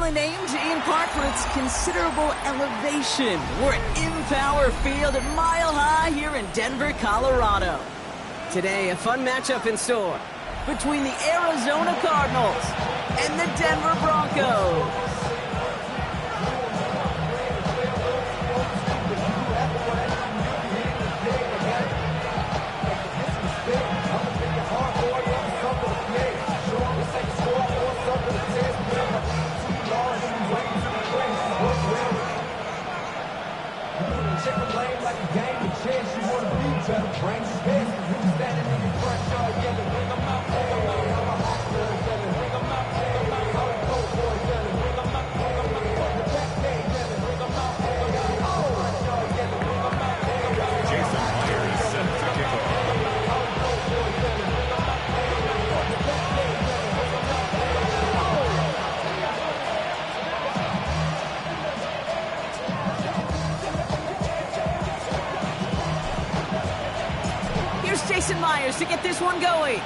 appropriately named in part for its considerable elevation. We're at Empower Field at Mile High here in Denver, Colorado. Today, a fun matchup in store between the Arizona Cardinals and the Denver Broncos. To get this one going.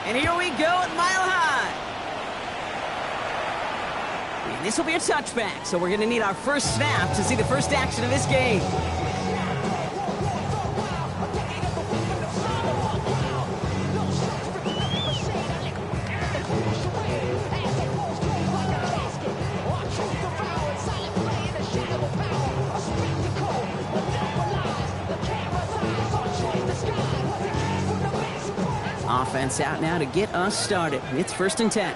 And here we go at Mile High. And this will be a touchback, so we're going to need our first snap to see the first action of this game. Offense out now to get us started. It's 1st and 10.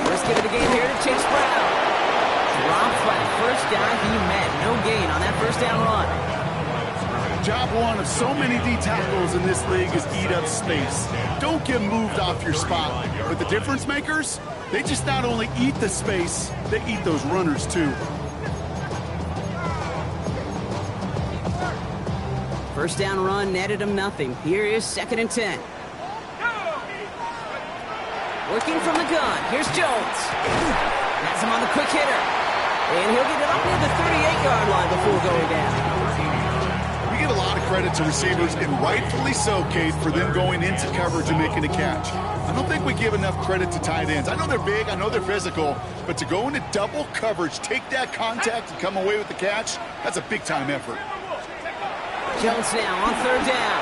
First give it a game here to Chase Brown. Drop flat. First down he met. No gain on that first down run. Job one of so many D tackles in this league is eat up space. Don't get moved off your spot. But the difference makers, they just not only eat the space, they eat those runners too. First down run netted him nothing. Here is 2nd and 10. Working from the gun. Here's Jones. Has him on the quick hitter. And he'll get it up near the 38-yard line before going down. We get a lot of credit to receivers, and rightfully so, Kate, for them going into coverage and making a catch. I don't think we give enough credit to tight ends. I know they're big, I know they're physical, but to go into double coverage, take that contact, and come away with the catch, that's a big-time effort. Jones now on 3rd down.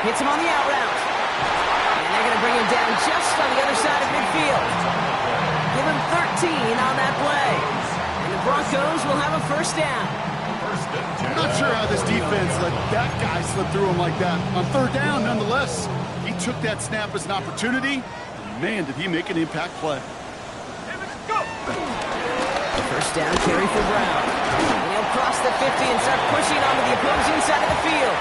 Hits him on the out route. And they're going to bring him down just on the other side of midfield. Give him 13 on that play. And the Broncos will have a first down. I'm not sure how this defense let that guy slip through him like that. On 3rd down, nonetheless, he took that snap as an opportunity. And man, did he make an impact play. First down carry for Brown. He'll cross the 50 and start pushing onto the opposing side of the field.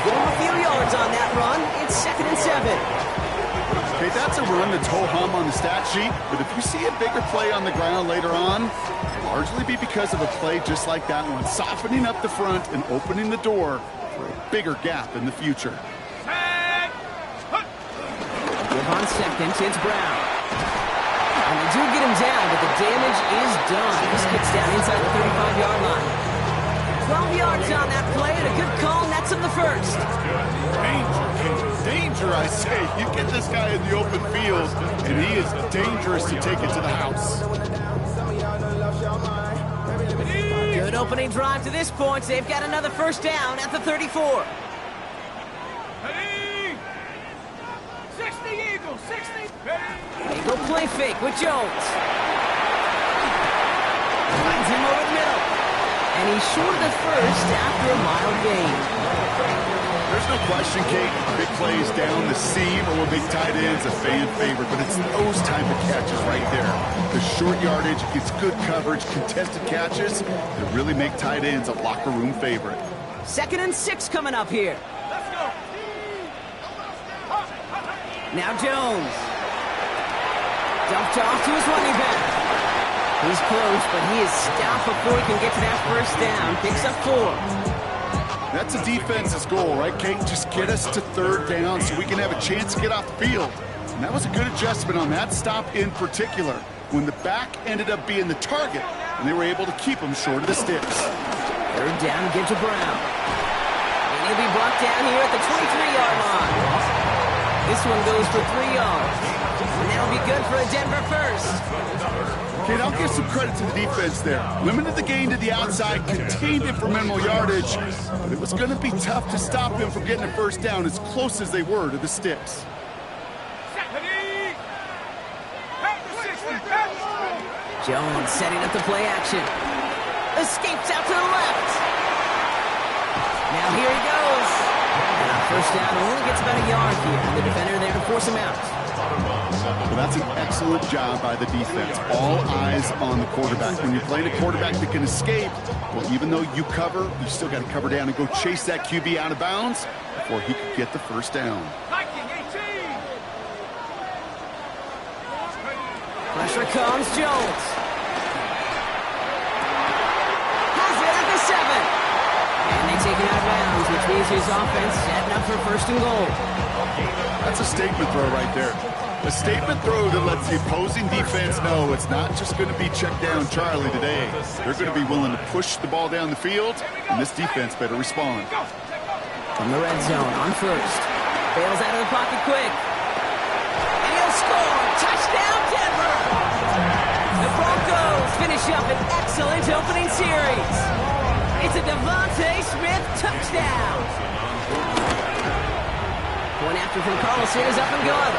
Give him a few yards on that run. It's 2nd and 7. Okay, that's a run that's ho-hum on the stat sheet, but if you see a bigger play on the ground later on, it'll largely be because of a play just like that one, softening up the front and opening the door for a bigger gap in the future. Give on 2nd, it's Brown. And they do get him down, but the damage is done. This gets down inside the 35-yard line. 12 yards on that play, and a good call nets him the first. Danger, I say. You get this guy in the open field, and he is dangerous to take it to the house. Good opening drive to this point. They've got another first down at the 34. 60 Eagles, 60. Eagle play fake with Jones. Lines him over the middle. And he's short of the first after a mild gain. There's no question, Kate, big plays down the seam or with big tight ends, a fan favorite, but it's those type of catches right there. The short yardage, gets good coverage, contested catches that really make tight ends a locker room favorite. 2nd and 6 coming up here. Let's go. Now Jones. Dumped off to his running back. He's close, but he is stopped before he can get to that first down. Picks up 4. That's a defense's goal, right, Kate? Just get us to 3rd down so we can have a chance to get off the field. And that was a good adjustment on that stop in particular, when the back ended up being the target, and they were able to keep him short of the sticks. 3rd down, get to Brown. And he'll be brought down here at the 23-yard line. This one goes for 3 yards. And that'll be good for a Denver first. Okay, I'll give some credit to the defense there. Limited the gain to the outside, contained it for minimal yardage, but it was going to be tough to stop them from getting a first down as close as they were to the sticks. Jones setting up the play action. Escapes out to the left. Now here he goes. And on first down, only gets about a yard here. And the defender there to force him out. Well, that's an excellent job by the defense. All eyes on the quarterback. When you're playing a quarterback that can escape, well, even though you cover, you still got to cover down and go chase that QB out of bounds before he could get the first down. Pressure comes, Jones. Has it at the 7. And they take it out of bounds, which means his offense setting up for first and goal. That's a statement throw right there. A statement throw that lets the opposing defense know it's not just going to be check down Charlie today. They're going to be willing to push the ball down the field, and this defense better respond. From the red zone on first. Bails out of the pocket quick. And he'll score. Touchdown, Denver! The Broncos finish up an excellent opening series. It's a Devontae Smith touchdown. One after from Carlson is up and good.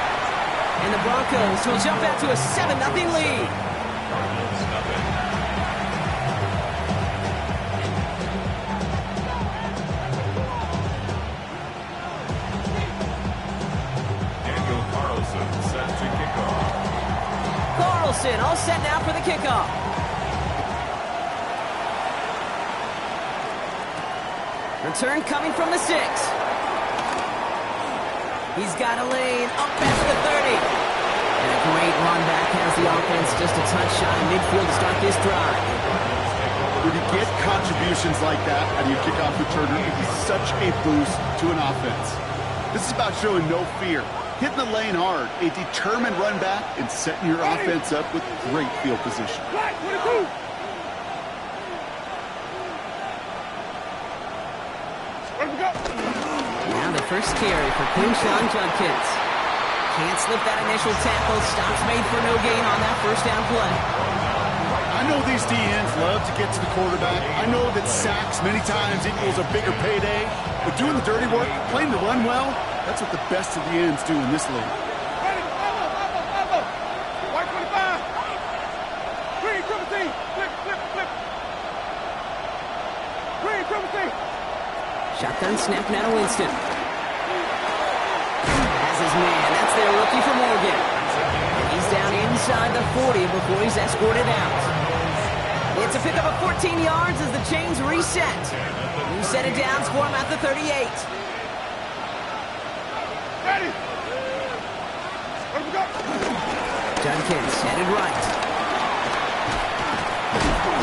And the Broncos will jump out to a 7-0 lead. Carlson all set now for the kickoff. Return coming from the 6. He's got a lane up past the 30. And a great run back has the offense just a touch shy midfield to start this drive. When you get contributions like that out of your kickoff returner, it is such a boost to an offense. This is about showing no fear, hitting the lane hard, a determined run back, and setting your offense up with great field position. Now the first carry for Quinshon Judkins. Can't slip that initial tackle. Stops made for no gain on that first down play. I know these DNs love to get to the quarterback. I know that sacks many times equals a bigger payday. But doing the dirty work, playing to run well, that's what the best of the ends do in this league. Shotgun snap now to Winston. Has his man. That's their rookie from Oregon. And he's down inside the 40 before he's escorted out. It's a pickup of 14 yards as the chains reset. New set of downs for him at the 38. Ready. Judkins headed right.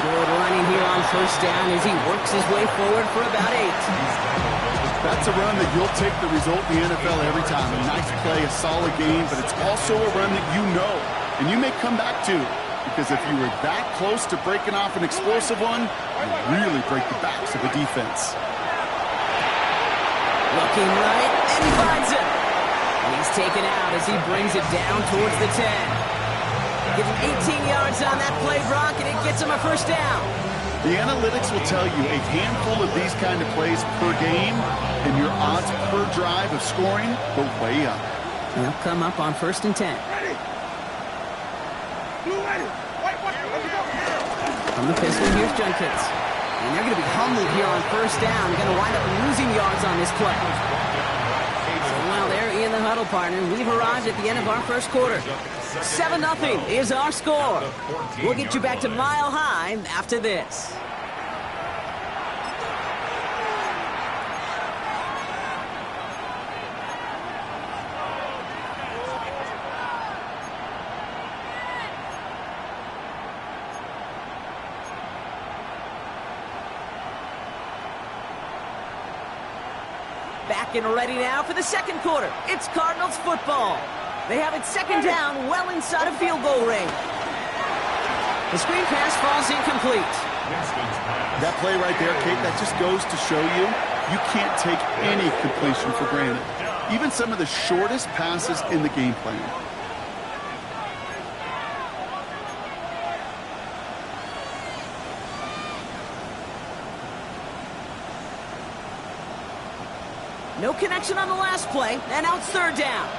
Good running here on first down as he works his way forward for about 8. That's a run that you'll take the result in the NFL every time. A nice play, a solid game, but it's also a run that you know and you may come back to, because if you were that close to breaking off an explosive one, you really break the backs of the defense. Looking right, and he finds it. And he's taken out as he brings it down towards the 10. Give him 18 yards on that play, Brock, and it gets him a first down. The analytics will tell you a handful of these kind of plays per game, and your odds per drive of scoring go way up. They'll come up on first and 10. Ready. Blue ready. From the pistol, here's Judkins. And they're going to be humbled here on first down. Going to wind up losing yards on this play. So while they're in the huddle, partner, we've arrived at the end of our first quarter. 7-0 is our score. We'll get you back to Mile High after this. Back and ready now for the second quarter. It's Cardinals football. They have it second down, well inside a field goal range. The screen pass falls incomplete. That play right there, Kate, that just goes to show you, you can't take any completion for granted. even some of the shortest passes in the game plan. No connection on the last play, and now it's third down.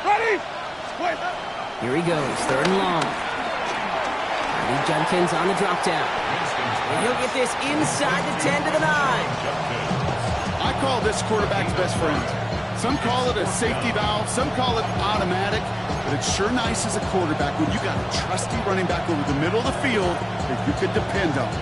Ready? Wait. Here he goes, third and long. Lee Judkins on the drop down. And he'll get this inside the 10 to the 9. I call this quarterback's best friend. Some call it a safety valve, some call it automatic, but it's sure nice as a quarterback when you got a trusty running back over the middle of the field that you could depend on.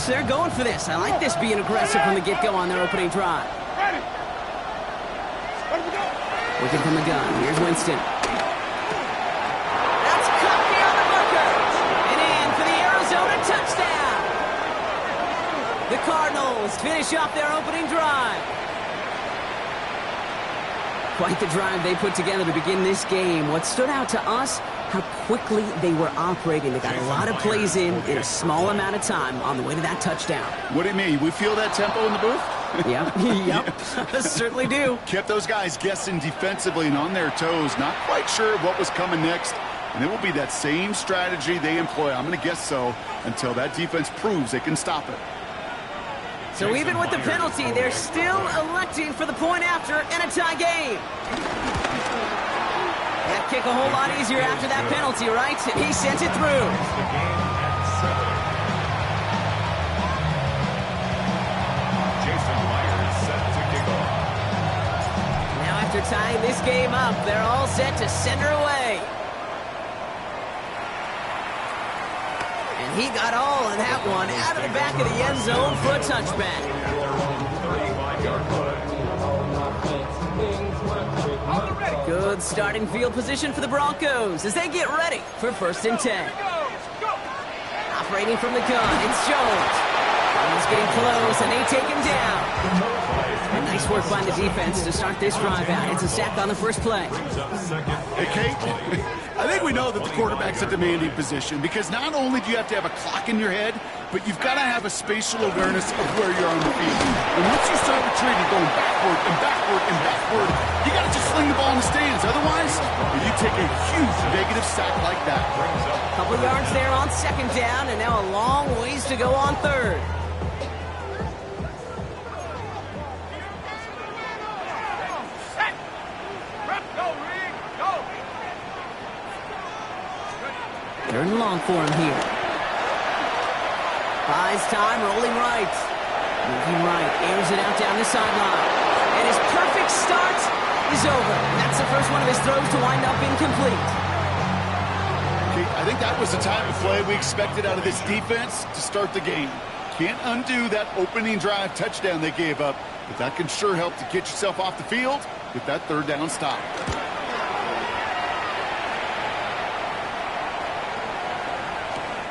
They're going for this. I like this being aggressive from the get-go on their opening drive. Ready? Ready to go. Looking from the gun. Here's Winston. That's caught near the bunker. And in for the Arizona touchdown. The Cardinals finish off their opening drive. Quite the drive they put together to begin this game. What stood out to us, how quickly they were operating. They got a lot of plays in a small amount of time on the way to that touchdown. What do you mean? We feel that tempo in the booth? Yep. Certainly do. Kept those guys guessing defensively and on their toes, not quite sure what was coming next. And it will be that same strategy they employ, I'm going to guess so, until that defense proves they can stop it. So even with the penalty, they're still electing for the point after and a tie game. That kick a whole lot easier after that penalty, right? He sent it through. Now after tying this game up, they're all set to send her away. And he got all of that one out of the back of the end zone for a touchback. Good starting field position for the Broncos as they get ready for 1st and 10. Operating from the gun, it's Jones. He's getting close, and they take him down. And nice work by the defense to start this drive out. It's a sack on the first play. Hey, Kate, I think we know that the quarterback's a demanding position because not only do you have to have a clock in your head, but you've got to have a spatial awareness of where you're on the field. And once you start retreating, going backward and backward and backward, you got to just sling the ball in the stands. Otherwise, you take a huge negative sack like that. Couple yards there on second down, and now a long ways to go on third. Third and long for him here. Buys time, rolling right. Moving right, airs it out down the sideline. And his perfect start is over. That's the first one of his throws to wind up incomplete. Okay, I think that was the type of play we expected out of this defense to start the game. Can't undo that opening drive touchdown they gave up, but that can sure help to get yourself off the field with that third down stop.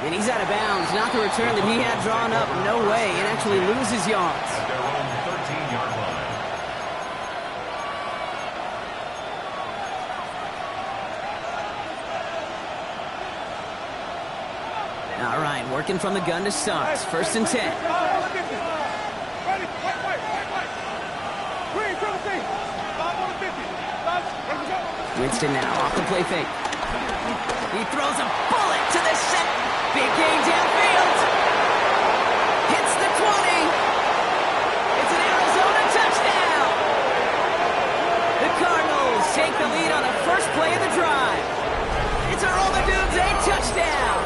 And he's out of bounds. Not the return that he had drawn up. No way. It actually loses yards. Their own 13-yard line. All right, working from the gun to start. 1st and 10. Ready? Wait. Green, 17. 5 on the 50. Ready to go. Winston now off the play fake. He throws a bullet to the center. Big gain downfield. Hits the 20. It's an Arizona touchdown. The Cardinals take the lead on the first play of the drive. It's a roll the dudes, a touchdown.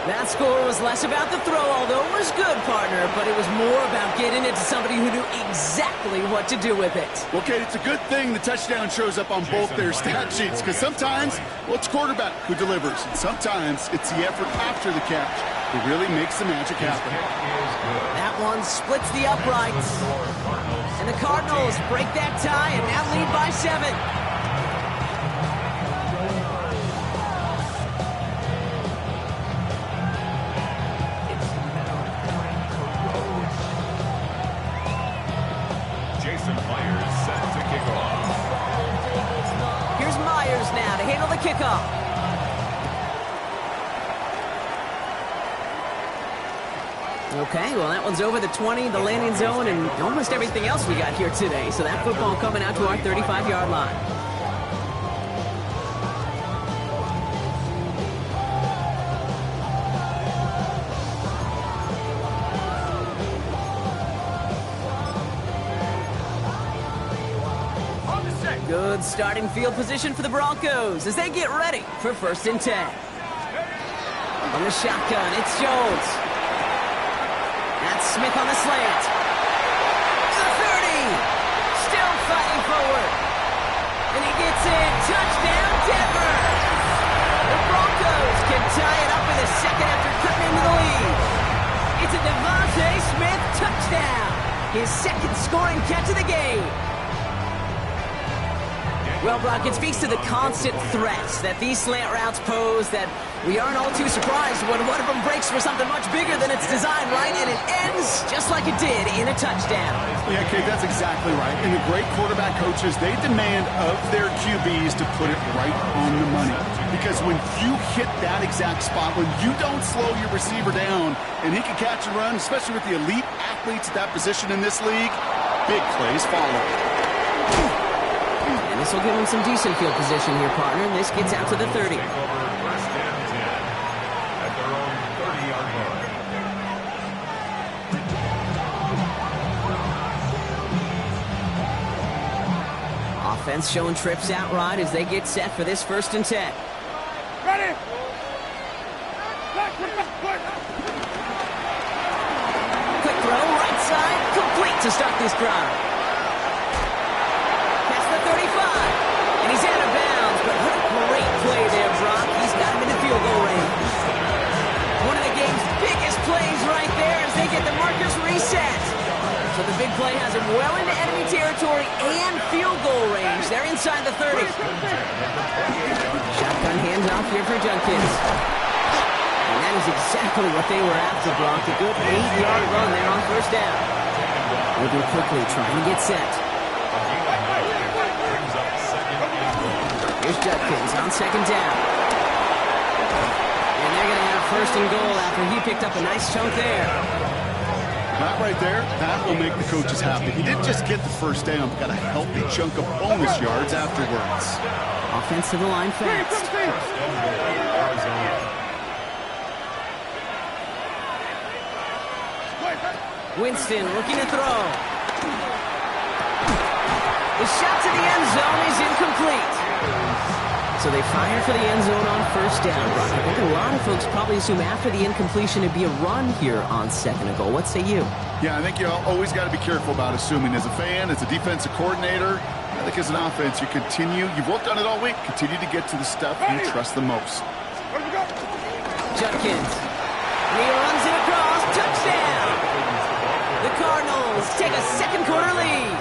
That score was less about the throw, although it was good, partner, but it was more about getting it to somebody who knew exactly what to do with it. Well, Kate, it's a good thing the touchdown shows up on both their stat sheets, because sometimes, well, it's quarterback who delivers, and sometimes it's the effort after the catch that really makes the magic happen. That one splits the uprights. And the Cardinals break that tie and now lead by 7. Myers set Okay, well, that one's over the 20, the landing zone, and almost everything else we got here today. So that football coming out to our 35-yard line. Good starting field position for the Broncos as they get ready for 1st and 10. On the shotgun, it's Jones. That's Smith on the slant. To the 30. Still fighting forward. And he gets in. Touchdown, Denver. The Broncos can tie it up in a second after cutting into the lead. It's a Devontae Smith touchdown. His second scoring catch of the game. Well, Brock, it speaks to the constant threats that these slant routes pose that we aren't all too surprised when one of them breaks for something much bigger than its design, right? And it ends just like it did in a touchdown. Yeah, Kate, that's exactly right. And the great quarterback coaches, they demand of their QBs to put it right on the money. Because when you hit that exact spot, when you don't slow your receiver down and he can catch and run, especially with the elite athletes at that position in this league, big plays follow. This will give him some decent field position here, partner. This gets out to the 30. Take over 1st and 10 at their own 30-yard line. Offense showing trips out right as they get set for this 1st and 10. Ready? Quick throw, right side, complete to start this drive. Past the 35, and he's out of bounds, but what a great play there, Brock. He's got him in the field goal range. One of the game's biggest plays right there as they get the markers reset. So the big play has him well into enemy territory and field goal range. They're inside the 30. Shotgun handoff here for Judkins. And that is exactly what they were after, Brock. A good 8-yard run there on 1st down. Moving quickly, trying to get set. Here's Judkins on 2nd down. And they're going to have 1st and goal after he picked up a nice chunk there. That right there, that will make the coaches happy. He didn't just get the 1st down, but got a healthy chunk of bonus yards afterwards. Offense to the line fast. Winston looking to throw. The shot to the end zone is incomplete. So they fire for the end zone on 1st down. Brock, I think a lot of folks probably assume after the incompletion it'd be a run here on 2nd and goal. What say you? Yeah, I think you always got to be careful about assuming. As a fan, as a defensive coordinator, I think as an offense, you continue. You've worked on it all week. Continue to get to the stuff you trust the most. Judkins. And he runs it across. Touchdown! The Cardinals take a 2nd quarter lead.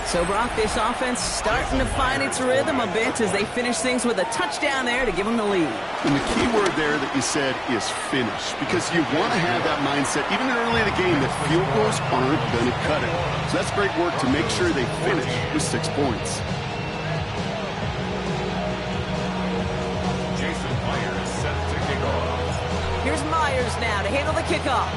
So, Brock, this offense starting to find its rhythm a bit as they finish things with a touchdown there to give them the lead. And the key word there that you said is finish, because you want to have that mindset, even early in the game, that field goals aren't going to cut it. So that's great work to make sure they finish with 6 points. Jason Myers set to kick off. Here's Myers now to handle the kickoff.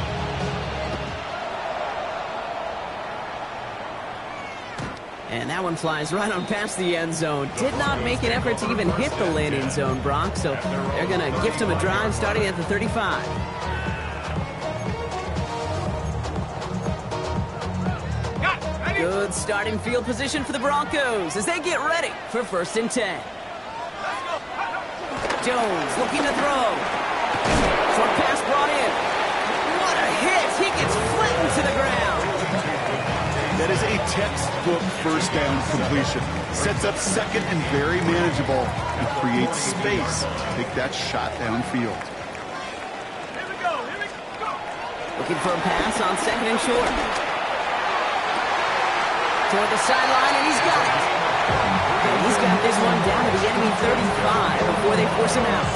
And that one flies right on past the end zone. Did not make an effort to even hit the landing zone, Brock. So they're going to gift him a drive starting at the 35. Good starting field position for the Broncos as they get ready for 1st and 10. Jones looking to throw. Short pass brought in. What a hit. He gets flattened to the ground. That is a textbook 1st down completion. Sets up 2nd and very manageable and creates space to take that shot downfield. Looking for a pass on 2nd and short. Toward the sideline, and he's got it. And he's got this one down to the enemy 35 before they force him out.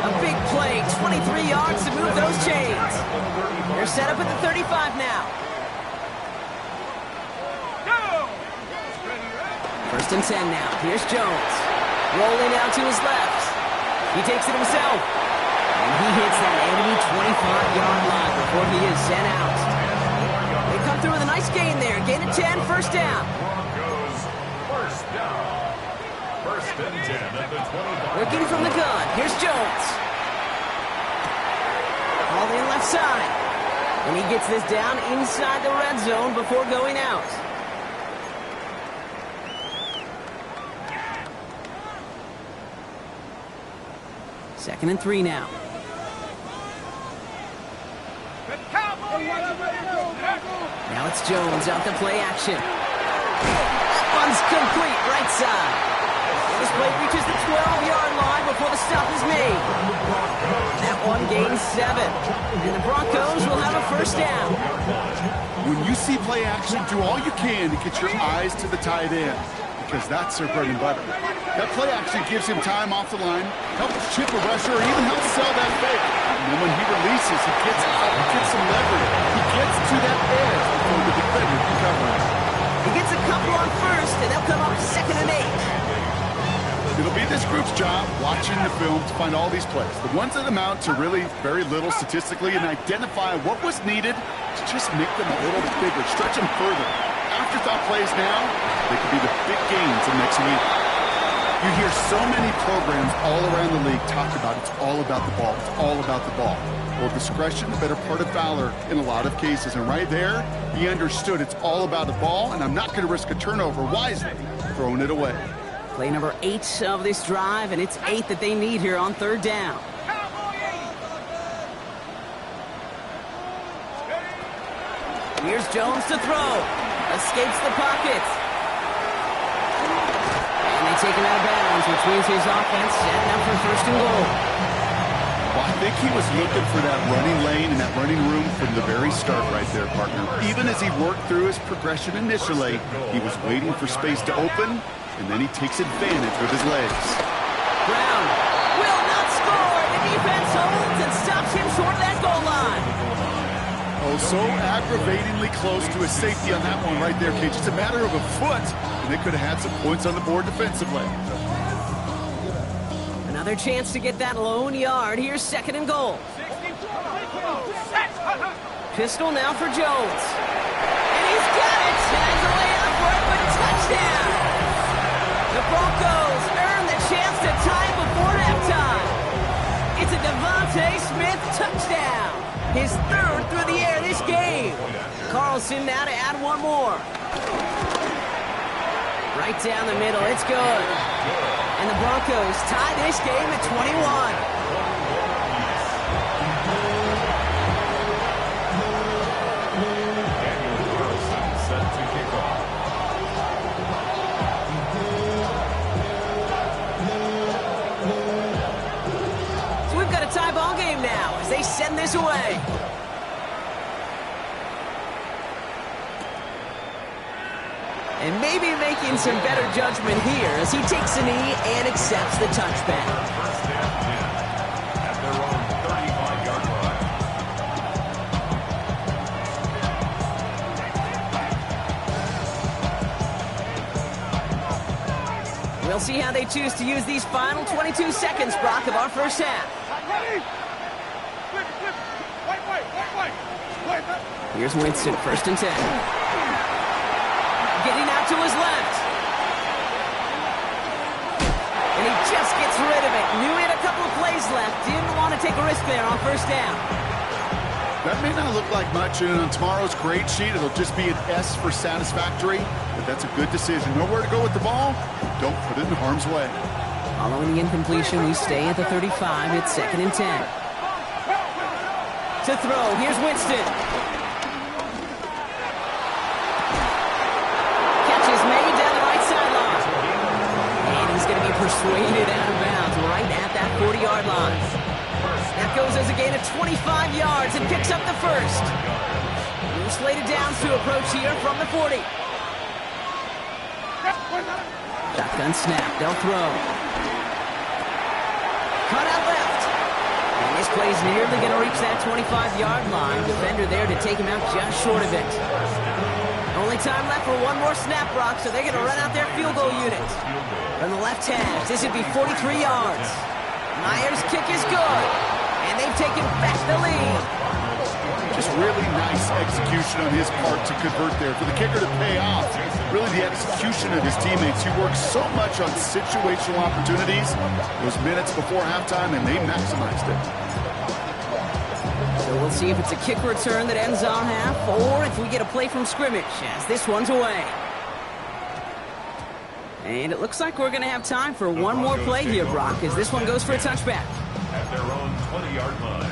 A big play, 23 yards to move those chains. They're set up at the 35 now. 1st and 10 now. Here's Jones. Rolling out to his left. He takes it himself. And he hits that enemy 25-yard line before he is sent out. They come through with a nice gain there. Gain of 10, first down. Broncos, first down. First and 10 at the 25. Working from the gun. Here's Jones. All in left side. And he gets this down inside the red zone before going out. Second and 3 now. Now it's Jones out to play action. That one's complete, right side. This play reaches the 12-yard line before the stop is made. That one gains 7. And the Broncos will have a first down. When you see play action, do all you can to get your eyes to the tight end, because that's their bread and butter. That play action gives him time off the line, helps chip a rusher, or even helps sell that fake. And then when he releases, he gets out, he gets some leverage. He gets to that edge before the defender can cover him. He gets a couple on first, and they'll come up second and 8. It'll be this group's job, watching the film, to find all these plays. The ones that amount to really very little statistically, and identify what was needed to just make them a little bit bigger, stretch them further. Afterthought plays now, they could be the big gains of next week. You hear so many programs all around the league talk about it's all about the ball, it's all about the ball. Well, discretion, the better part of valor in a lot of cases. And right there, he understood it's all about the ball, and I'm not going to risk a turnover wisely, throwing it away. Play number 8 of this drive, and it's 8 that they need here on third down. Here's Jones to throw. Escapes the pocket. And they take him out of bounds, which means his offense setting up for first and goal. Well, I think he was looking for that running lane and that running room from the very start right there, partner. Even as he worked through his progression initially, he was waiting for space to open, and then he takes advantage with his legs. Brown will not score. The defense holds and stops him short of that goal line. Oh, so aggravatingly close to his safety on that one right there, Cage. It's a matter of a foot, and they could have had some points on the board defensively. Another chance to get that lone yard. Here's second and goal. Pistol now for Jones. And he's got it. Tags away out for it, but touchdown. The Broncos earn the chance to tie before halftime. It's a Devontae Smith touchdown. His third through the air this game. Carlson now to add one more. Right down the middle. It's good. And the Broncos tie this game at 21. Tie ball game now as they send this away. And maybe making some better judgment here as he takes a knee and accepts the touchback. First and 10 at their own 35-yard line. We'll see how they choose to use these final 22 seconds, Brock, of our first half. Here's Winston, first and 10. Getting out to his left. And he just gets rid of it. Knew he had a couple of plays left. Didn't want to take a risk there on first down. That may not look like much, and on tomorrow's grade sheet, it'll just be an S for satisfactory, but that's a good decision. Nowhere to go with the ball, don't put it in harm's way. Following the incompletion, we stay at the 35. It's second and 10. To throw, here's Winston. Catch is made down the right sideline. And he's going to be persuaded out of bounds right at that 40-yard line. That goes as a gain of 25 yards and picks up the first. New slated downs to approach here from the 40. Shotgun snap, they'll throw. Cut out left. And this play's nearly going to reach that 25-yard line. Defender there to take him out just short of it. Only time left for one more snap, Brock, so they're going to run out their field goal unit. From the left hash, this would be 43 yards. Myers' kick is good. And they've taken back the lead. Just really nice execution on his part to convert there. For the kicker to pay off, really the execution of his teammates. He works so much on situational opportunities those minutes before halftime, and they maximized it. So we'll see if it's a kick return that ends on half, or if we get a play from scrimmage, as this one's away. And it looks like we're going to have time for one more play here, Brock, as this one goes for a touchback. At their own 20-yard line.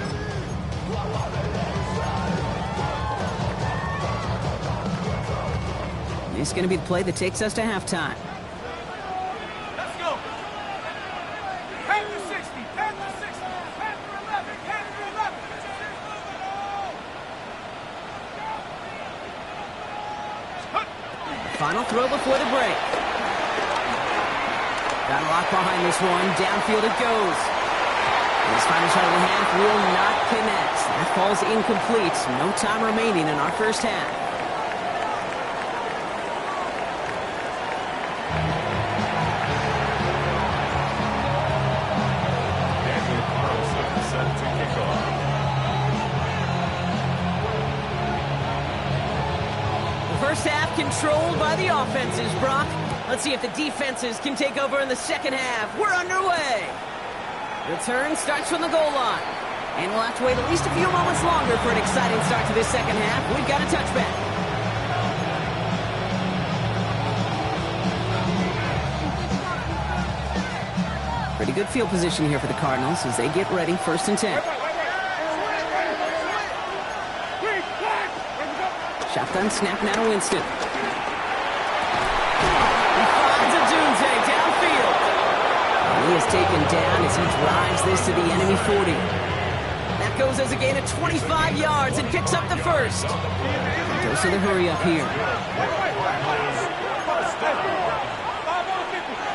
This is going to be the play that takes us to halftime. Let's go. Panther 60, Panther 60, Panther 11, Panther 11. Final throw before the break. Got a lock behind this one. Downfield it goes. And this final shot of the half will not connect. That falls incomplete. No time remaining in our first half. First half controlled by the offenses, Brock. Let's see if the defenses can take over in the second half. We're underway. Return starts from the goal line. And we'll have to wait at least a few moments longer for an exciting start to this second half. We've got a touchback. Pretty good field position here for the Cardinals as they get ready, 1st and 10. Shotgun snap now to Winston. He finds a Dunze downfield. And he is taken down as he drives this to the enemy 40. That goes as a gain of 25 yards and picks up the first. Goes to the hurry up here.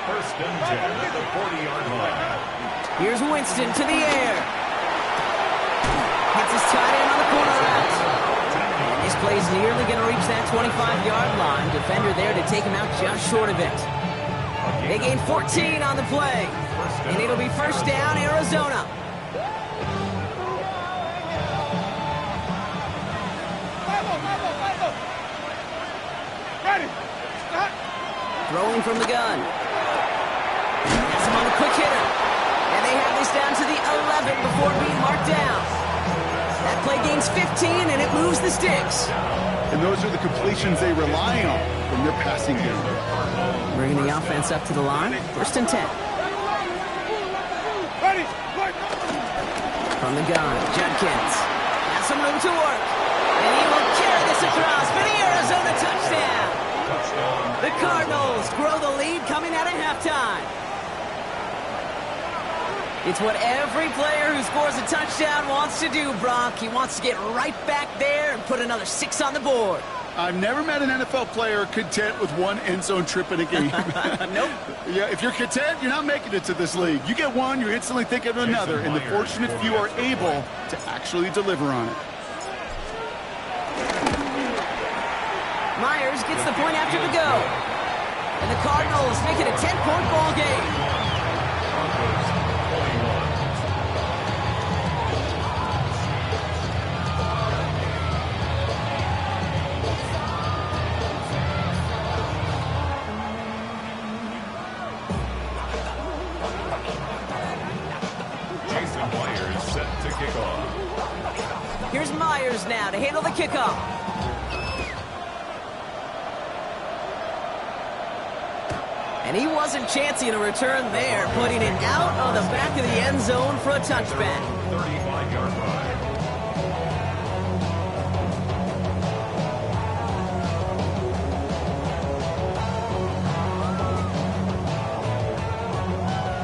First and 10 at the 40-yard line. Here's Winston to the air. Hits his tight end on the corner out. This play's nearly going to reach that 25-yard line. Defender there to take him out just short of it. They gain 14 on the play. And it'll be first down, Arizona. Ready. Throwing from the gun. That's him on the quick hitter. And they have this down to the 11 before being marked down. That play gains 15, and it moves the sticks. And those are the completions they rely on from their passing game. Bringing the offense up to the line. 1st and 10. Ready. From the gun, Judkins has some room to work. And he will carry this across for the Arizona touchdown. The Cardinals grow the lead coming out of halftime. It's what every player who scores a touchdown wants to do, Brock. He wants to get right back there and put another 6 on the board. I've never met an NFL player content with one end zone trip in a game. Nope. Yeah, if you're content, you're not making it to this league. You get one, you instantly think of another, and the fortunate few are able to actually deliver on it. Myers gets the point after the go. And the Cardinals make it a 10-point ball game. Here's Myers now to handle the kickoff. And he wasn't chancing a return there, putting it out on the back of the end zone for a touchback. 35-yard line.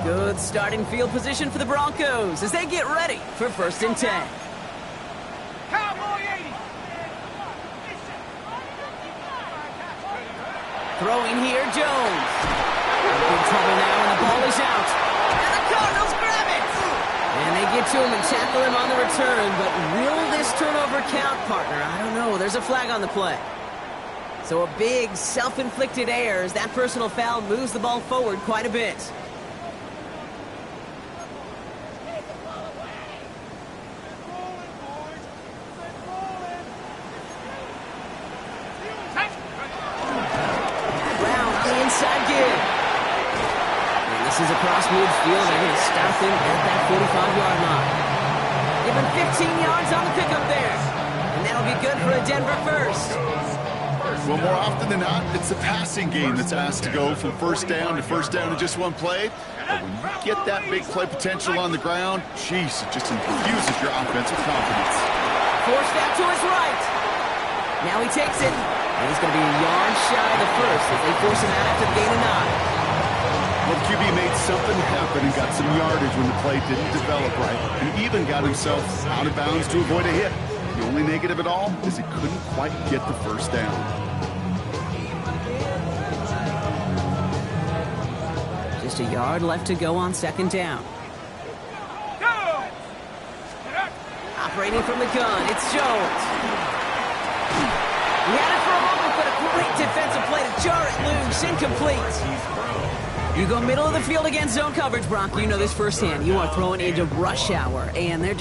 Good starting field position for the Broncos as they get ready for 1st and 10. Cowboy 80. Throwing here, Jones. In trouble now, and the ball is out. And the Cardinals grab it! And they get to him and tackle him on the return, but will this turnover count, partner? I don't know. There's a flag on the play. So a big self-inflicted error as that personal foul moves the ball forward quite a bit. field. They're going to stop him at that 45-yard line. Give him 15 yards on the pickup there. And that'll be good for a Denver first. Well, more often than not, it's the passing game that's asked to go from first down in just one play. But when you get that big play potential on the ground, geez, it just infuses your offense with confidence. Forced out to his right. Now he takes it. And he's going to be a yard shy of the first as they force him out after the gain of 9. Well, QB made something happen and got some yardage when the play didn't develop right. And even got himself out of bounds to avoid a hit. The only negative at all is he couldn't quite get the first down. Just a yard left to go on second down. Go! Operating from the gun, it's Jones. He had it for a moment, but a great defensive play to jar it loose, incomplete. You go middle of the field against zone coverage, Brock. You know this firsthand. You are throwing into rush hour, and there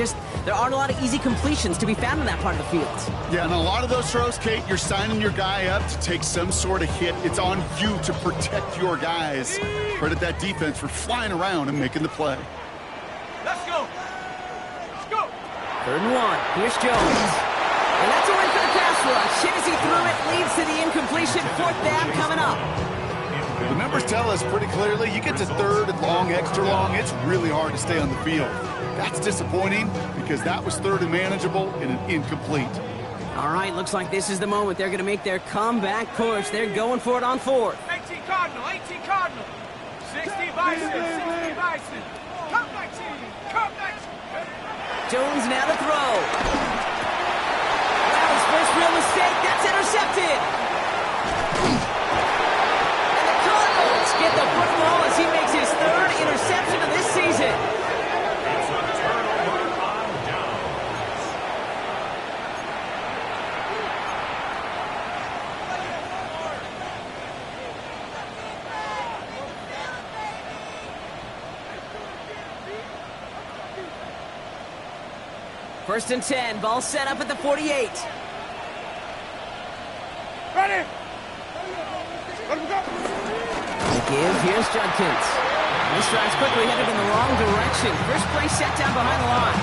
aren't a lot of easy completions to be found in that part of the field. Yeah, and a lot of those throws, Kate, you're signing your guy up to take some sort of hit. It's on you to protect your guys. Credit that defense for flying around and making the play. Let's go! Let's go! 3rd and 1. Here's Jones. And that's a win for the pass rush. Hit as he threw it, leads to the incompletion. 4th down coming up. The numbers tell us pretty clearly, you get to 3rd and long, extra long, it's really hard to stay on the field. That's disappointing because that was 3rd and manageable and an incomplete. All right, looks like this is the moment. They're going to make their comeback push. They're going for it on 4th. 18 Cardinal, 18 Cardinal. 60 Bison, 60 Bison. Come back to you, come back to you. Jones now to throw. Wow, his first real mistake. That's intercepted. And the Cardinals get the football as he makes his 3rd interception of this season. It's a turnover on downs. First and 10. Ball set up at the 48. Ready? Let him go. The give. Here's Judkins. This drive's quickly headed in the wrong direction. First play set down behind the line.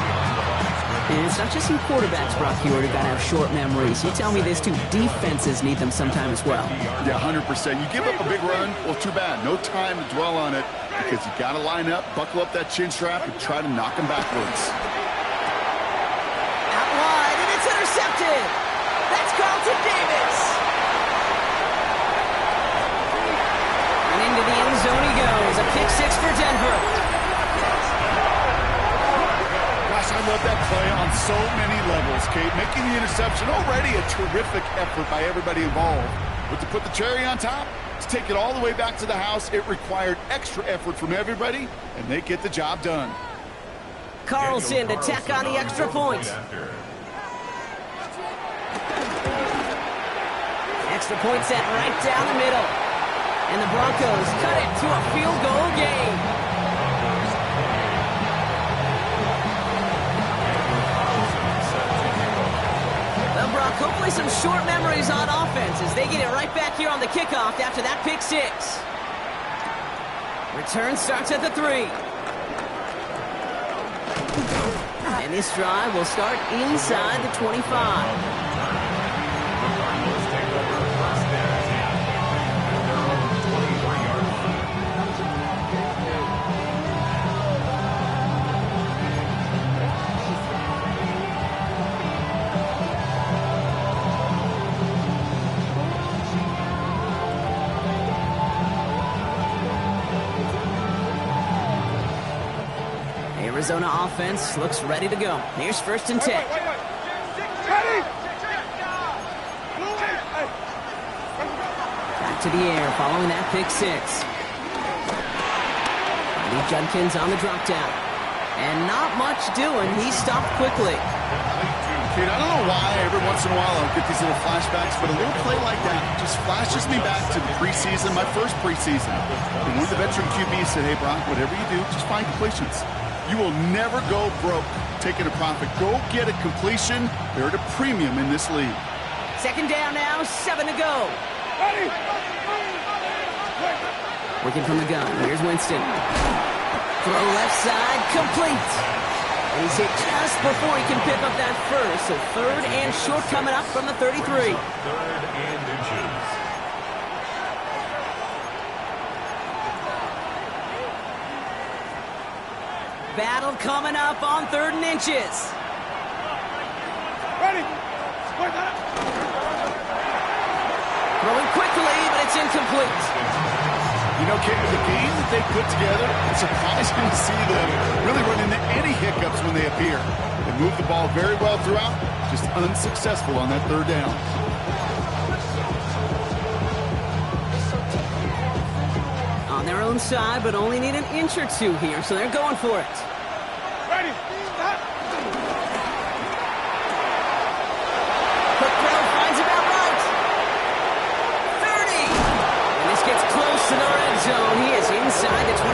And it's not just some quarterbacks, Brock, you already got to have short memories. You tell me this too. Defenses need them sometime as well. Yeah, 100%. You give up a big run, well, too bad. No time to dwell on it because you got to line up, buckle up that chin strap, and try to knock him backwards. Out wide, and it's intercepted. That's Carlton Davis. And into the end zone he goes. A pick 6 for Denver. Gosh, I love that play on so many levels, Kate. Making the interception, already a terrific effort by everybody involved. But to put the cherry on top, to take it all the way back to the house, it required extra effort from everybody, and they get the job done. Carlson to tack on the extra point. Extra point set right down the middle. And the Broncos cut it to a field goal game. Well, Brock, hopefully some short memories on offense as they get it right back here on the kickoff after that pick 6. Return starts at the 3. And this drive will start inside the 25. Arizona offense looks ready to go. Here's 1st and 10. Ready? Back to the air following that pick 6. Lee Judkins on the drop down. And not much doing. He stopped quickly. Kate, I don't know why every once in a while I'll get these little flashbacks, but a little play like that just flashes me back to the preseason, my first preseason. And one of the veteran QBs said, hey, Brock, whatever you do, just find completions. You will never go broke taking a profit. Go get a completion. They're at a premium in this league. Second down now, 7 to go. Ready? Working from the gun. Here's Winston. Throw left side, complete. And he's hit just before he can pick up that first. So third and short coming up from the 33. Third and inches. Battle coming up on 3rd and inches. Ready. Throwing quickly, but it's incomplete. You know, Kate, with the game that they put together, it's surprising to see them really run into any hiccups when they appear. They moved the ball very well throughout, just unsuccessful on that 3rd down. On their own side, but only need an inch or two here, so they're going for it. Ready. Quick throw finds about right. 30. And this gets close to the red zone. He is inside the 25.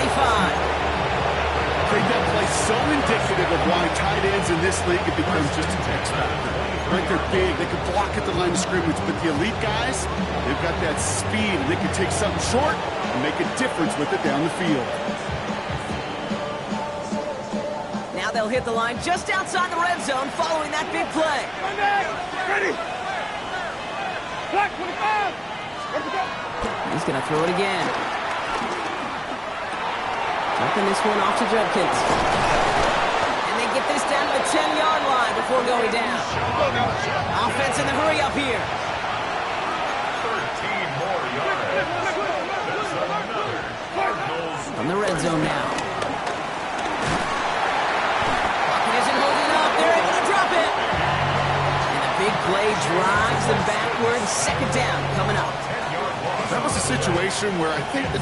Great, that play so indicative of why tight ends in this league have become just an X factor. Right, they're big, they can block at the line of scrimmage, but the elite guys, they've got that speed, and they can take something short and make a difference with it down the field. Now they'll hit the line just outside the red zone following that big play. Ready. Black 25. Where'd we go? He's going to throw it again. Jumping this one off to Judkins. And they get this down to the 10-yard line before going down. Offense in the hurry up here. 13 more yards. That's another Cardinals. From the red zone now. Pocket isn't holding up. They're able to drop it. And the big play drives them backwards. 2nd down coming up. That was a situation where I think the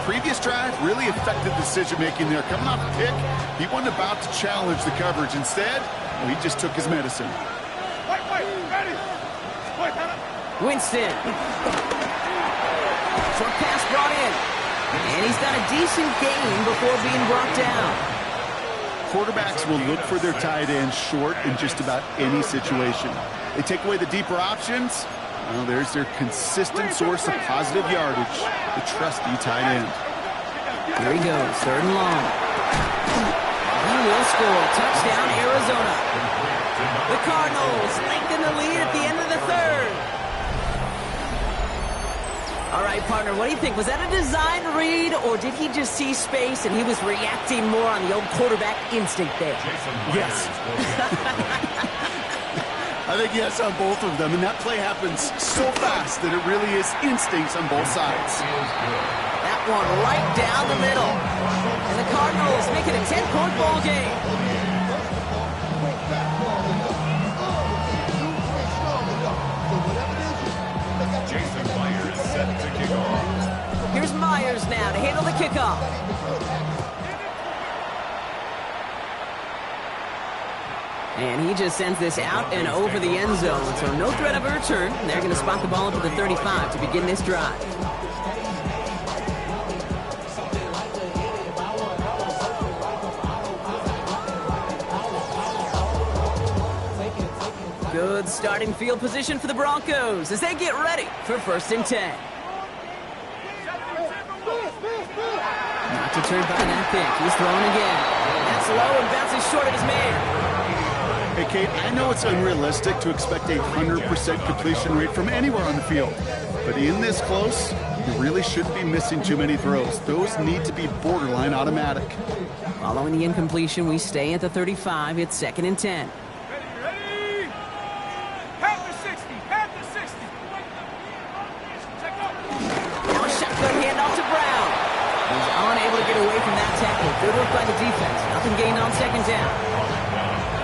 previous drive, really affected the decision-making there. Coming off the pick, he wasn't about to challenge the coverage. Instead, he just took his medicine. Wait. Ready. Winston. Short pass brought in. And he's done a decent gain before being brought down. Quarterbacks will look for their tight end short in just about any situation. They take away the deeper options. Well, there's their consistent source of positive yardage, the trusty tight end. Here he goes, 3rd and long. He will score. Touchdown, Arizona. The Cardinals lengthen the lead at the end of the 3rd. All right, partner, what do you think? Was that a design read, or did he just see space and he was reacting more on the old quarterback instinct there? Yes. I think yes on both of them, and that play happens so fast that it really is instincts on both sides. That one right down the middle. And the Cardinals make it a 10-point ball game. Jason Myers set to kick off. Here's Myers now to handle the kickoff. And he just sends this out and over the end zone. So no threat of a return. They're going to spot the ball up to the 35 to begin this drive. Good starting field position for the Broncos as they get ready for 1st and 10. Not deterred by that pick. He's throwing again. That's low and bounces short of his man. Hey, Kate, I know it's unrealistic to expect a 100% completion rate from anywhere on the field. But in this close, you really shouldn't be missing too many throws. Those need to be borderline automatic. Following the incompletion, we stay at the 35. It's 2nd and 10. Ready. Half the 60. Check up. Now a shotgun handoff to Brown. He's unable to get away from that tackle. Good work by the defense. Nothing gained on 2nd down.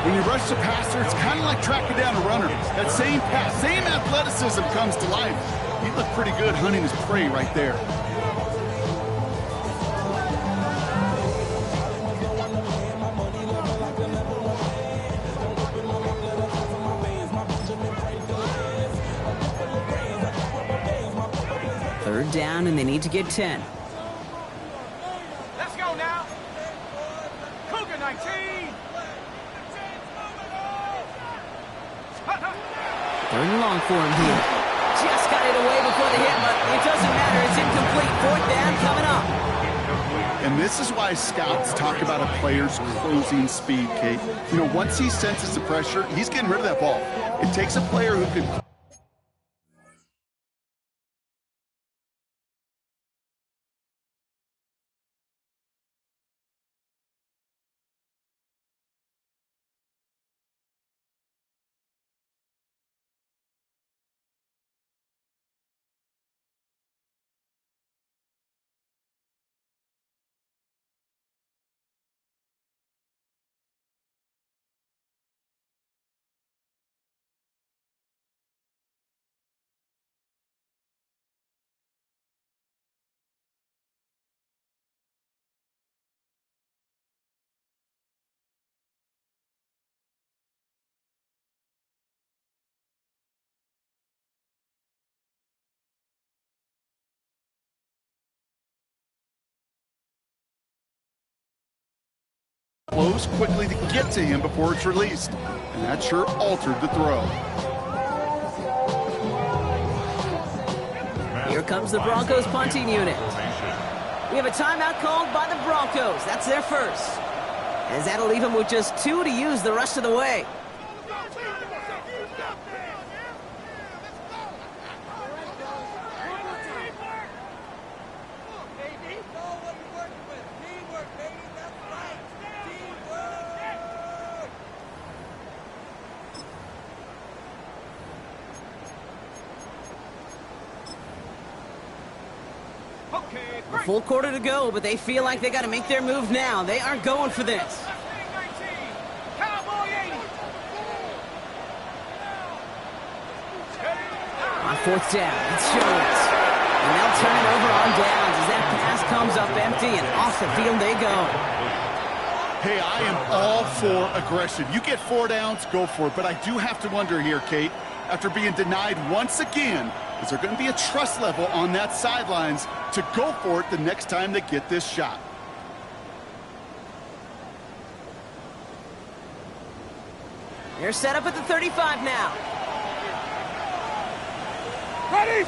When you rush the passer, it's kind of like tracking down a runner. That same pass, same athleticism comes to life. He looked pretty good hunting his prey right there. Third down, and they need to get 10. Let's go now. Cougar 19. Third and long for him here. Just got it away before the hit, but it doesn't matter. It's incomplete. 4th down coming up. And this is why scouts talk about a player's closing speed, Kate. You know, once he senses the pressure, he's getting rid of that ball. It takes a player who can... close quickly to get to him before it's released. And that sure altered the throw. Here comes the Broncos punting unit. We have a timeout called by the Broncos. That's their first. As that'll leave them with just 2 to use the rest of the way. A full quarter to go, but they feel like they got to make their move now. They are going for this. On fourth down, it's Jones. And they'll turn it over on downs as that pass comes up empty, and off the field they go. Hey, I am all for aggression. You get 4 downs, go for it. But I do have to wonder here, Kate, after being denied once again, is there going to be a trust level on that sidelines to go for it the next time they get this shot? They're set up at the 35 now. Ready?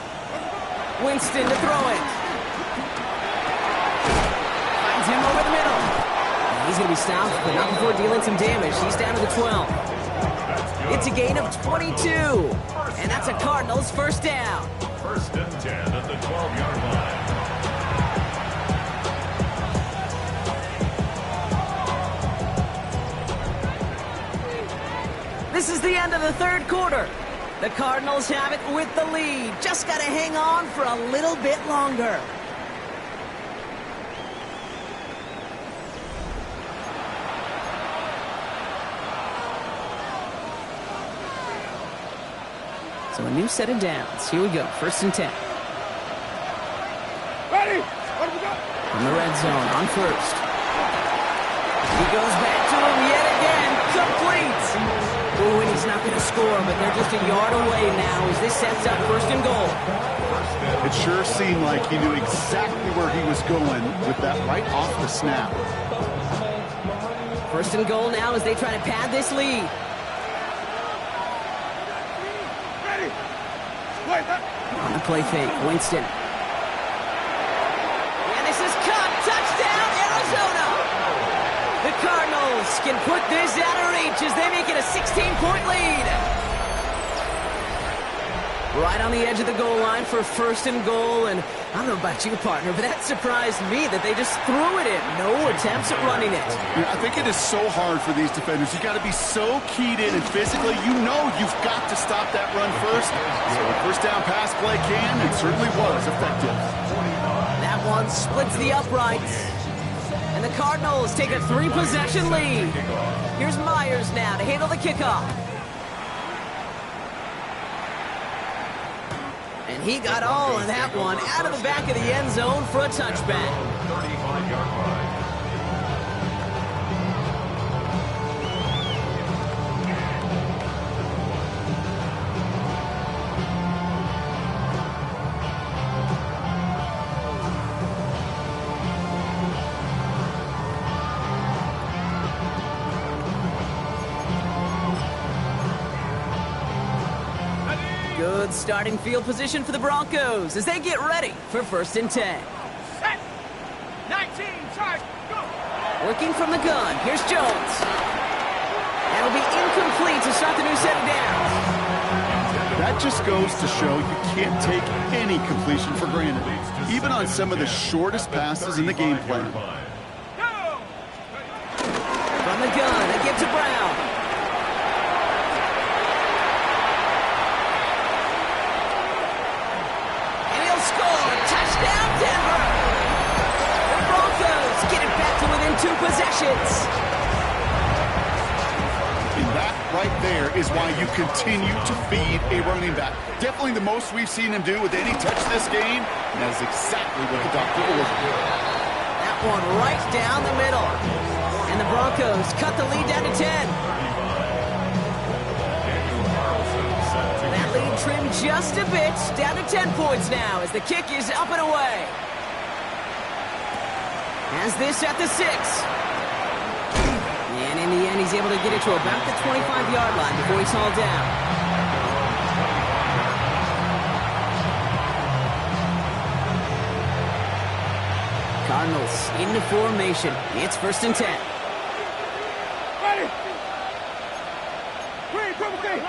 Winston to throw it. Finds him over the middle. He's going to be stopped, but not before dealing some damage. He's down to the 12. It's a gain of 22. And that's a Cardinals first down. First and 10 at the 12-yard line. This is the end of the third quarter. The Cardinals have it with the lead. Just got to hang on for a little bit longer. So a new set of downs. Here we go. First and 10. Ready? What have we got? In the red zone on first. He goes back to him yet again. Complete. Ooh, and he's not going to score, but they're just a yard away now as this sets up first and goal. It sure seemed like he knew exactly where he was going with that right off the snap. First and goal now as they try to pad this lead. On the play fake, Winston. And this is caught. Touchdown, Arizona! The Cardinals can put this out of reach as they make it a 16-point lead. Right on the edge of the goal line for first and goal, and I don't know about you, partner, but that surprised me that they just threw it in. No attempts at running it. Yeah, I think it is so hard for these defenders. You got to be so keyed in, and physically, you know you've got to stop that run first. So the first down pass play can, and certainly was effective. That one splits the uprights. And the Cardinals take a 3-possession lead. Here's Myers now to handle the kickoff. And he got all of that one out of the back of the end zone for a touchback. 35-yard line. Good starting field position for the Broncos as they get ready for first and 10. Set. 19. charge, go! Working from the gun. Here's Jones. That'll be incomplete to start the new set of downs. That just goes to show you can't take any completion for granted, even on some of the shortest passes in the game plan. Go! From the gun, they give to Brown. And he'll score. Touchdown, Denver. The Broncos get it back to within 2 possessions. And that right there is why you continue to feed a running back. Definitely the most we've seen him do with any touch this game, and that is exactly what the doctor ordered. That one right down the middle. And the Broncos cut the lead down to 10. That lead trimmed just a bit, down to 10 points now as the kick is up and away. Has this at the 6. And in the end, he's able to get it to about the 25-yard line before he's hauled down. Cardinals into formation. It's 1st and 10. Ready! Green, come with me!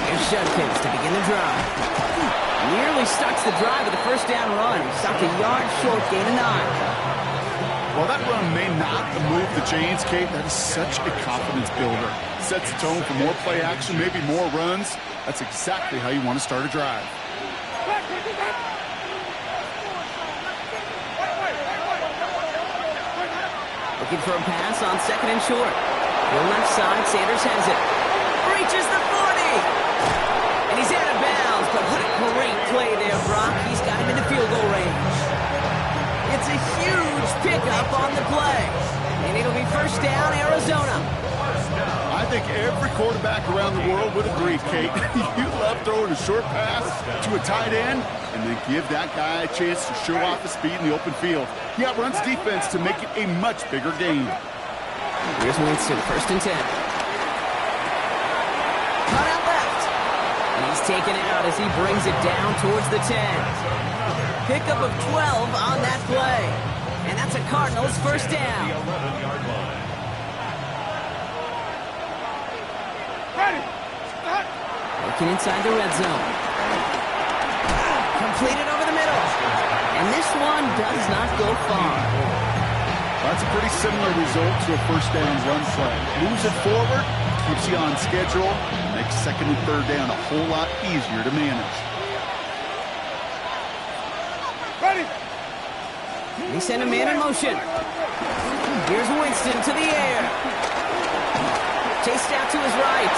Here's Judkins to begin the drive. Nearly starts the drive with a 1st down run. Stopped a yard short, gain of 9. While that run may not move the chains, Kate, that is such a confidence builder. Sets the tone for more play action, maybe more runs. That's exactly how you want to start a drive. Looking for a pass on 2nd and short. The left side, Sanders has it. Reaches the 40. And he's out of bounds, but what a great play there, Brock. He's got him in the field goal range. It's a huge pickup on the play. And it'll be 1st down, Arizona. I think every quarterback around the world would agree, Kate. You love throwing a short pass to a tight end and then give that guy a chance to show off his speed in the open field. He outruns defense to make it a much bigger game. Here's Winston, 1st and 10. Cut out left. And he's taken out as he brings it down towards the 10. Pickup of 12 on that play. And that's a Cardinals 1st down. Ready! Working inside the red zone. Completed over the middle. And this one does not go far. That's a pretty similar result to a 1st down run play. Moves it forward, keeps you on schedule, makes 2nd and 3rd down a whole lot easier to manage. Ready! They send a man in motion. Here's Winston to the air. Chased out to his right.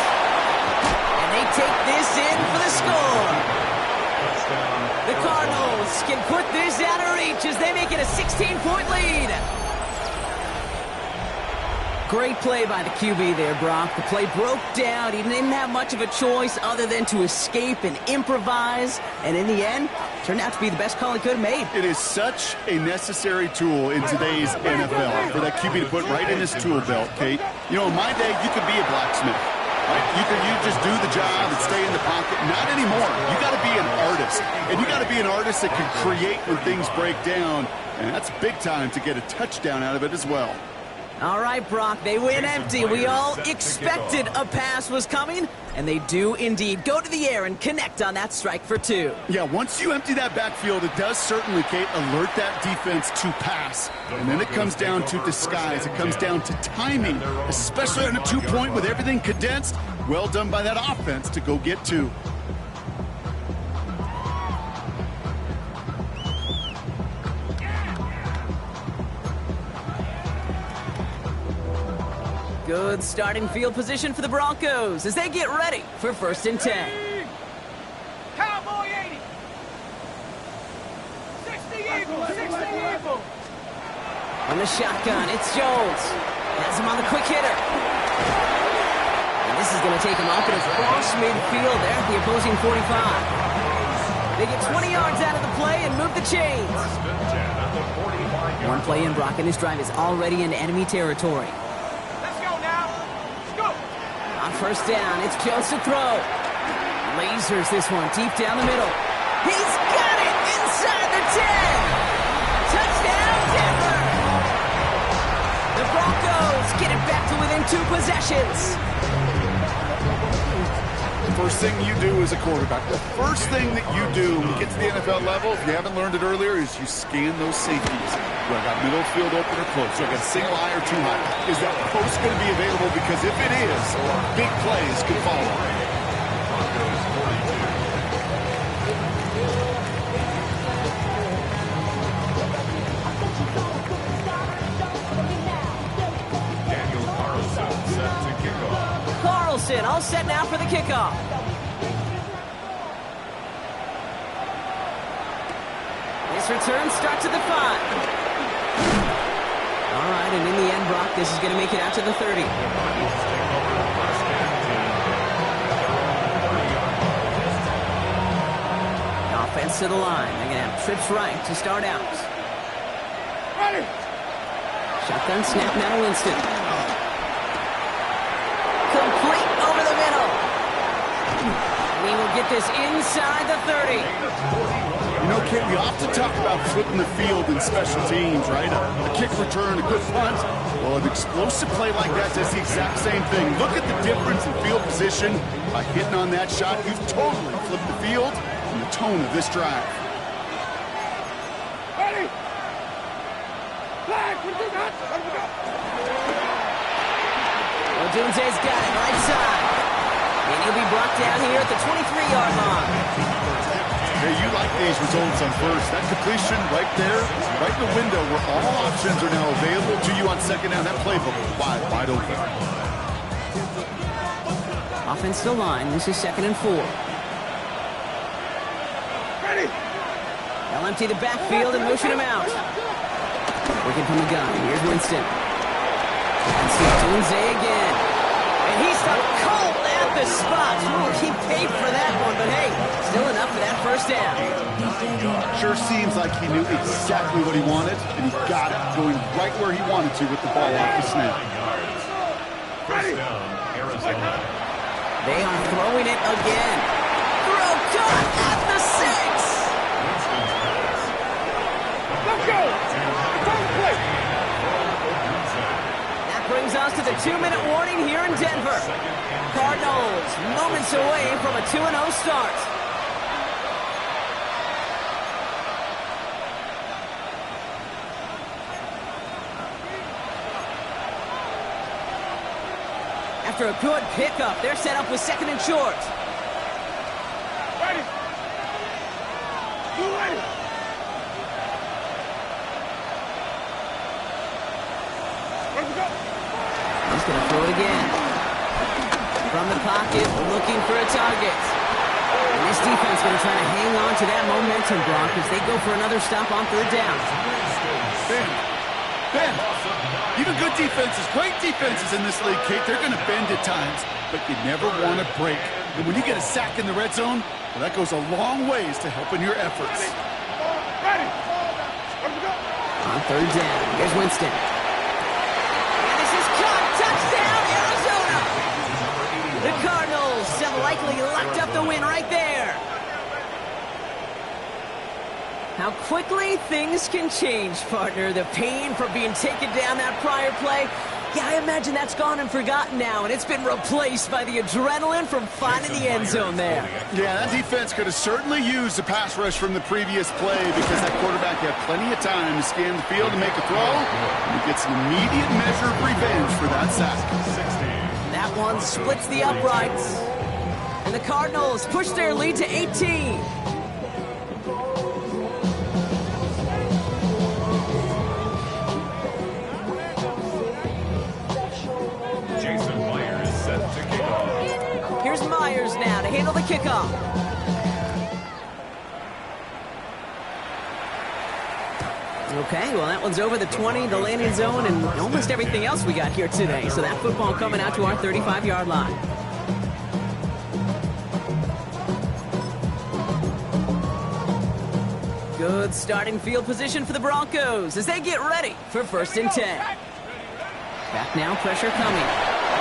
And they take this in for the score. The Cardinals can put this out of reach as they make it a 16-point lead. Great play by the QB there, Brock. The play broke down. He didn't have much of a choice other than to escape and improvise. And in the end, turned out to be the best call he could have made. It is such a necessary tool in today's NFL for that QB to put right in his tool belt, Kate. You know, in my day, you could be a blacksmith. Right? You just do the job and stay in the pocket. Not anymore. You got to be an artist. And you got to be an artist that can create when things break down. And that's big time to get a touchdown out of it as well. All right, Brock, they win empty. We all expected a pass was coming, and they do indeed go to the air and connect on that strike for 2. Yeah, once you empty that backfield, it does certainly, Kate, alert that defense to pass. And then it comes down to disguise. It comes down to timing, especially on a 2-point with everything condensed. Well done by that offense to go get 2. Good starting field position for the Broncos as they get ready for 1st and 10. Cowboy 80! 60 Eagles! 60 Eagles! On the shotgun, it's Jones. Has him on the quick hitter. And this is going to take him up and across midfield there at the opposing 45. They get 20 yards out of the play and move the chains. One play in, Brock, and this drive is already into enemy territory. On 1st down, it's Jones to throw. Lasers this one deep down the middle. He's got it inside the 10. to within 2 possessions. First thing you do as a quarterback, the first thing that you do when you get to the NFL level, if you haven't learned it earlier, is you scan those safeties. Do I got middle field open or close? Do I got a single eye or too high? Is that post going to be available? Because if it is, big plays could follow. Carlson all set now for the kickoff. This return starts at the 5. All right, and in the end, Brock, this is going to make it out to the 30. Offense to the line. They're going to have trips right to start out. Ready. Shotgun snap now to Winston. Complete over the middle. We will get this inside the 30. You know, Kit, we often talk about flipping the field in special teams, right? A kick return, a good punt. Well, an explosive play like that does the exact same thing. Look at the difference in field position. By hitting on that shot, you've totally flipped the field and the tone of this drive. Ready. Flag. Let me go. Odunze's got it right side. And he'll be brought down here at the 23-yard line. Hey, you like these results on first. That completion right there, right in the window where all options are now available to you on second down. That playbook wide open. Offense to the line. This is 2nd and 4. Ready. They'll empty the backfield and motion him out. Working from the gun. Here's Winston. And Odunze again. And he's stopped cold at the spot. Ooh, he paid for that one, but hey, still enough for that first down. Sure seems like he knew exactly what he wanted, and he got it, going right where he wanted to with the ball off the snap. Ready. They are throwing it again. Throw caught at the 6. Let's go. Time to play. That brings us to the 2-minute warning here in Denver. Cardinals moments away from a 2-0 start. After a good pickup, they're set up with 2nd and short. Ready. Blue ready. Let's go. He's going to throw it again. From the pocket, looking for a target. And this defense going to try to hang on to that momentum, Brock, as they go for another stop on 3rd down. Ben, even good defenses, great defenses in this league, Kate, they're going to bend at times, but you never want to break. And when you get a sack in the red zone, well, that goes a long ways to helping your efforts. Ready. Let's go. On 3rd down, here's Winston. And this is caught. Touchdown, Arizona! The Cardinals have likely locked up the win right there. How quickly things can change, partner. The pain from being taken down that prior play, yeah, I imagine that's gone and forgotten now, and it's been replaced by the adrenaline from finding the end zone there. Yeah, that defense could have certainly used the pass rush from the previous play because that quarterback had plenty of time to scan the field and make a throw, and he gets an immediate measure of revenge for that sack. That one splits the uprights, and the Cardinals push their lead to 18. Here's Myers now to handle the kickoff. Okay, well, that one's over the 20, the landing zone, and almost everything else we got here today. So that football coming out to our 35-yard line. Good starting field position for the Broncos as they get ready for 1st and 10. Back now, pressure coming.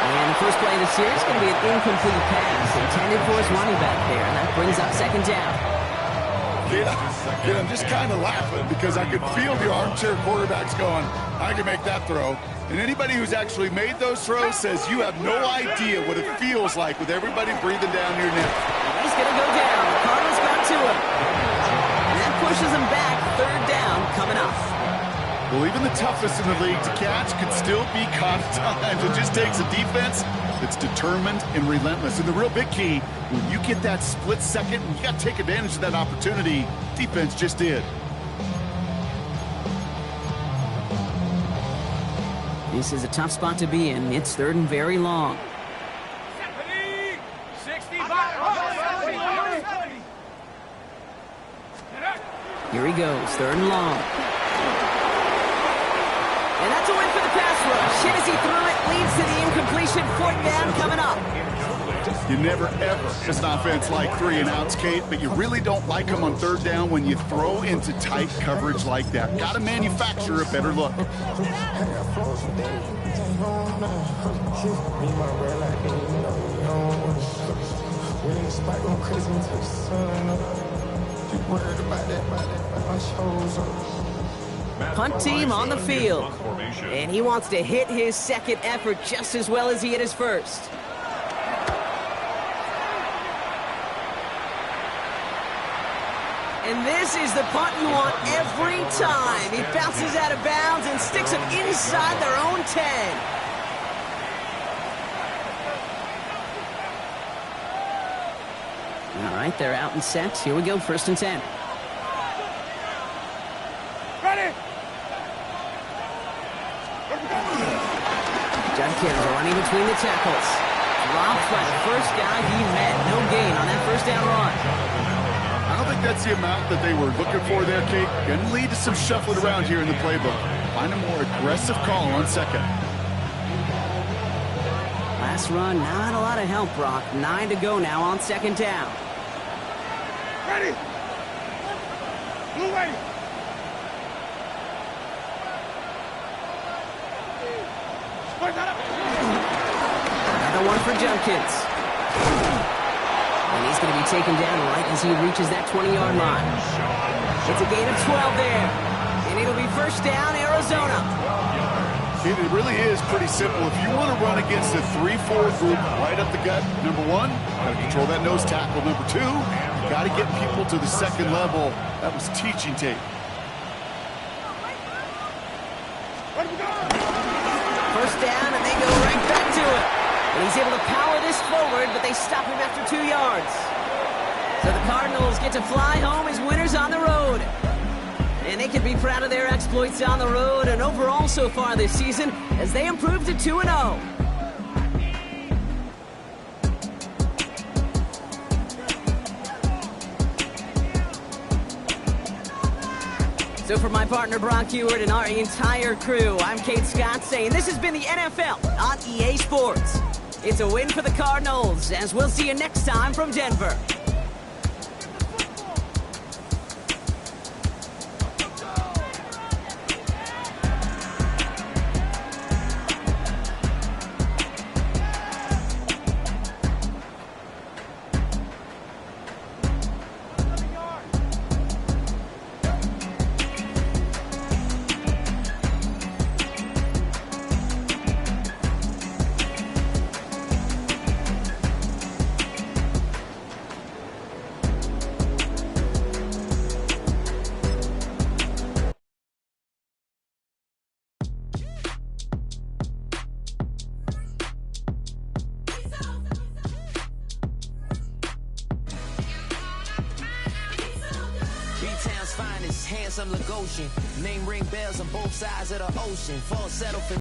And the first play of the series is going to be an incomplete pass intended for his running back there, and that brings up 2nd down. Kid, I'm just kind of laughing because I could feel the armchair quarterbacks going, I can make that throw. And anybody who's actually made those throws says you have no idea what it feels like with everybody breathing down your neck. He's going to go down. The Cardinals got to him. And that pushes him back. Third down coming up. Well, even the toughest in the league to catch could still be caught at times. It just takes a defense that's determined and relentless. And the real big key, when you get that split second, you got to take advantage of that opportunity. Defense just did. This is a tough spot to be in. It's third and very long. 65. Here he goes, third and long. And that's a win for the pass rush. Hit as he threw it, leads to the incompletion. Fourth down coming up. You never, ever miss an offense like 3 and outs, Kate, but you really don't like them on third down when you throw into tight coverage like that. Got to manufacture a better look. Punt team on the field. And he wants to hit his second effort just as well as he hit his first. And this is the punt you want every time. He bounces out of bounds and sticks them inside their own 10. All right, they're out and set. Here we go, first and 10. Ready. Judkins running between the tackles. Dropped by the first guy he met. No gain on that first down run. I don't think that's the amount that they were looking for there, Kate. Going to lead to some shuffling around here in the playbook. Find a more aggressive call on second. Last run, not a lot of help, Brock. 9 to go now on second down. Ready. Blue way. Another one for Judkins. And he's going to be taken down right as he reaches that 20-yard line. It's a gain of 12 there. And it'll be first down, Arizona. It really is pretty simple. If you want to run against a 3-4 group right up the gut, number one, got to control that nose tackle. Number two, you got to get people to the second level. That was teaching tape. First down, and they go right back to it. And he's able to power this forward, but they stop him after 2 yards. So the Cardinals get to fly home as winners on the road. And they can be proud of their exploits on the road and overall so far this season as they improve to 2-0. So for my partner Brock Ewart and our entire crew, I'm Kate Scott saying this has been the NFL on EA Sports. It's a win for the Cardinals, as we'll see you next time from Denver. B-Town's finest, handsome Lagosian. Name ring bells on both sides of the ocean. Full settle for